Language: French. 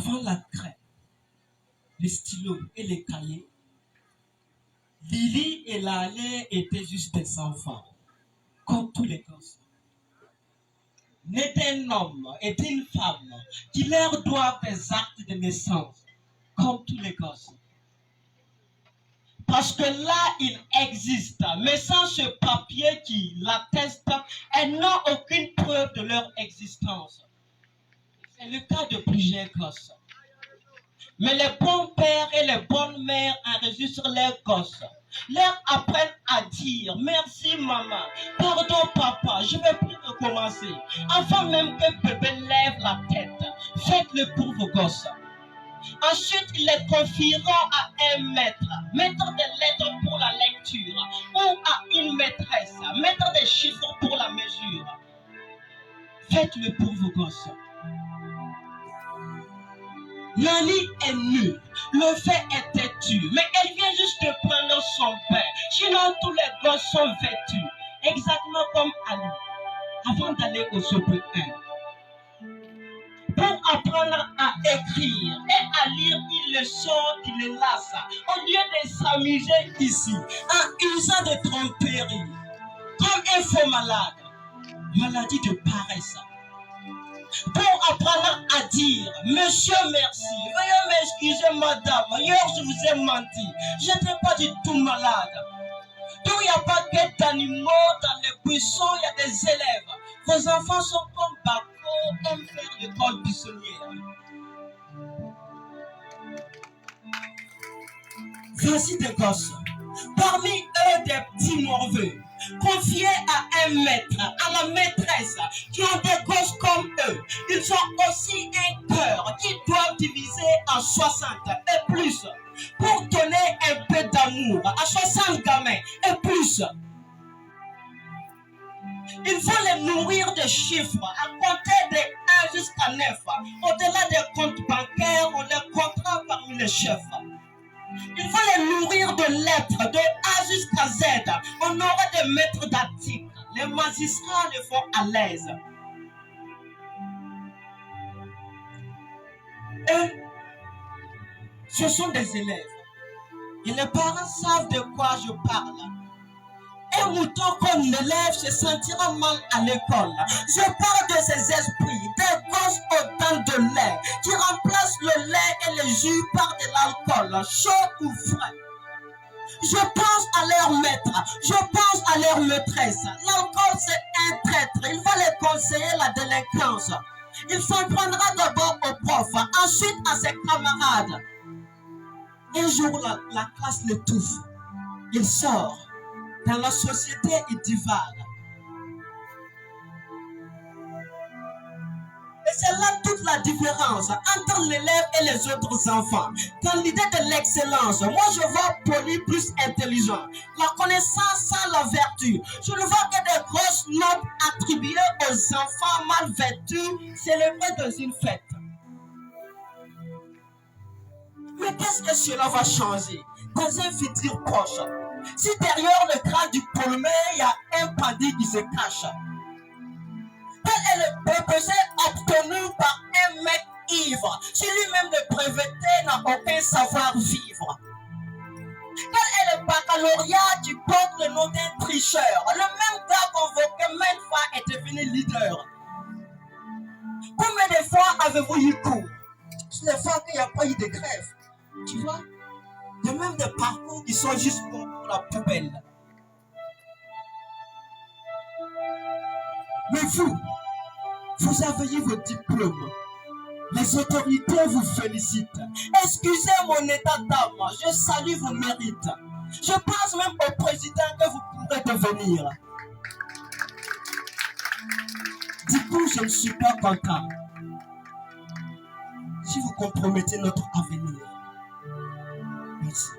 Avant la craie, les stylos et les cahiers, Lily et Lalé étaient juste des enfants, comme tous les gosses. N'est un homme et une femme qui leur doivent des actes de naissance, comme tous les gosses. Parce que là, il existe, mais sans ce papier qui l'atteste, elles n'ont aucune preuve de leur existence. C'est le cas de plusieurs gosses. Mais les bons pères et les bonnes mères enregistrent leurs gosses, leur apprennent à dire merci maman, pardon papa, je ne vais plus recommencer. Avant même que bébé lève la tête, faites-le pour vos gosses. Ensuite, ils les confieront à un maître des lettres pour la lecture, ou à une maîtresse, mettre des chiffres pour la mesure. Faites-le pour vos gosses. Nani est nue, le fait est têtu, mais elle vient juste de prendre son pain. Sinon, tous les gosses sont vêtus, exactement comme Ali, avant d'aller au Sope 1. Pour apprendre à écrire et à lire une leçon qui les lasse, au lieu de s'amuser ici, en usant de tromperies, comme un faux malade, maladie de paresse. Pour apprendre à dire monsieur merci, veuillez m'excuser madame, hier je vous ai menti, je n'étais pas du tout malade. Donc il n'y a pas que d'animaux dans les buissons, il y a des élèves. Vos enfants sont comme Bako, un père d'école buissonnière. Voici des gosses, parmi eux des petits morveux, confiés à un maître, à la maîtresse, qui ont des gosses comme eux. Ils ont aussi un cœur qu'ils doivent diviser en 60 et plus, pour donner un peu d'amour à 60 gamins et plus. Il faut les nourrir de chiffres, à compter de 1 jusqu'à 9. Au-delà des comptes bancaires, on les comptera parmi les chefs. Il faut les nourrir de lettres, de A jusqu'à Z. On aura des maîtres d'articles. Les magistrats les font à l'aise. Eux, ce sont des élèves. Et les parents savent de quoi je parle. Un mouton comme l'élève se sentira mal à l'école. Je parle de ces esprits, des gosses au temps de lait, qui remplacent le lait et le jus par de l'alcool, chaud ou frais. Je pense à leur maître, je pense à leur maîtresse. L'alcool c'est un traître, il va les conseiller la délinquance. Il s'en prendra d'abord au prof, ensuite à ses camarades. Un jour la classe l'étouffe, il sort. Dans la société, il divague. Et c'est là toute la différence entre l'élève et les autres enfants. Dans l'idée de l'excellence, moi je vois poli plus intelligent. La connaissance sans la vertu. Je ne vois que des grosses notes attribuées aux enfants mal vêtus, célébrés dans une fête. Mais qu'est-ce que cela va changer dans un futur proche? Si derrière le crâne du polymer, il y a un bandit qui se cache. Quel est le bébé obtenu par un mec ivre, si lui-même le breveté n'a aucun savoir-vivre? Quel est le baccalauréat qui porte le nom d'un tricheur? Le même gars convoqué maintes fois est devenu leader. Combien de fois avez-vous eu cours? C'est les fois qu'il n'y a pas eu de grève. Tu vois? Il y a même des parcours qui sont juste pour la poubelle. Mais vous avez eu vos diplômes. Les autorités vous félicitent. Excusez mon état d'âme, je salue vos mérites. Je pense même au président que vous pourrez devenir. Du coup, je ne suis pas content. Si vous compromettez notre avenir. Merci.